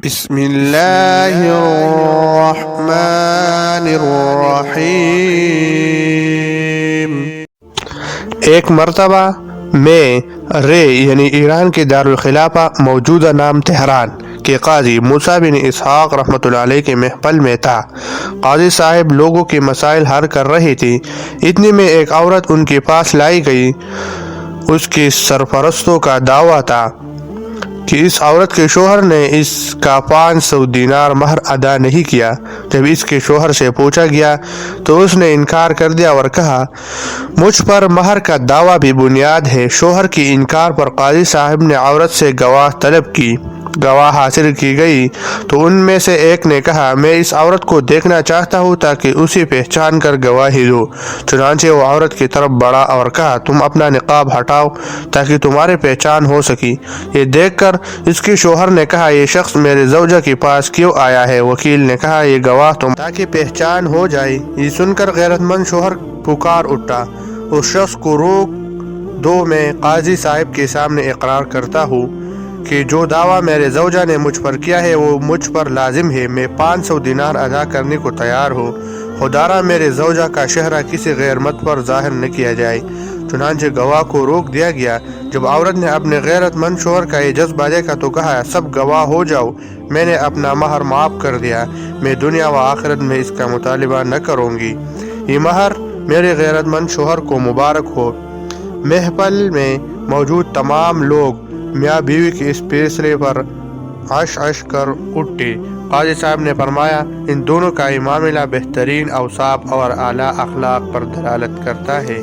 بسم اللہ الرحمن الرحیم۔ ایک مرتبہ میں رے یعنی ایران کے دارالخلافہ موجودہ نام تہران کے قاضی موسیٰ بن اسحاق رحمۃ اللہ علیہ کے محفل میں تھا۔ قاضی صاحب لوگوں کے مسائل حل کر رہی تھی، اتنے میں ایک عورت ان کے پاس لائی گئی۔ اس کے سرپرستوں کا دعویٰ تھا کہ اس عورت کے شوہر نے اس کا 500 دینار مہر ادا نہیں کیا۔ جب اس کے شوہر سے پوچھا گیا تو اس نے انکار کر دیا اور کہا، مجھ پر مہر کا دعویٰ بھی بنیاد ہے۔ شوہر کی انکار پر قاضی صاحب نے عورت سے گواہ طلب کی۔ گواہ حاصل کی گئی تو ان میں سے ایک نے کہا، میں اس عورت کو دیکھنا چاہتا ہوں تاکہ اسے پہچان کر گواہی دو۔ چنانچہ وہ عورت کی طرف بڑھا اور کہا، تم اپنا نقاب ہٹاؤ تاکہ تمہاری پہچان ہو سکی۔ یہ دیکھ کر اس کے شوہر نے کہا، یہ شخص میرے زوجہ کے پاس کیوں آیا ہے؟ وکیل نے کہا، یہ گواہ تم تاکہ پہچان ہو جائے۔ یہ سن کر غیرت مند شوہر پکار اٹھا، اس شخص کو روک دو، میں قاضی صاحب کے سامنے اقرار کرتا ہوں کہ جو دعویٰ میرے زوجہ نے مجھ پر کیا ہے وہ مجھ پر لازم ہے۔ میں 500 دینار ادا کرنے کو تیار ہوں۔ خدارا میرے زوجہ کا چہرہ کسی غیر مرد پر ظاہر نہ کیا جائے۔ چنانچہ گواہ کو روک دیا گیا۔ جب عورت نے اپنے غیرت مند شوہر کا یہ جذبہ دیکھا تو کہا، سب گواہ ہو جاؤ، میں نے اپنا مہر معاف کر دیا، میں دنیا و آخرت میں اس کا مطالبہ نہ کروں گی۔ یہ مہر میرے غیرت مند شوہر کو مبارک ہو۔ محفل میں موجود تمام لوگ میاں بیوی کے اس فیصلے پر عش عش کر اٹھے۔ قاضی صاحب نے فرمایا، ان دونوں کا یہ معاملہ بہترین اوصاف اور اعلیٰ اخلاق پر دلالت کرتا ہے۔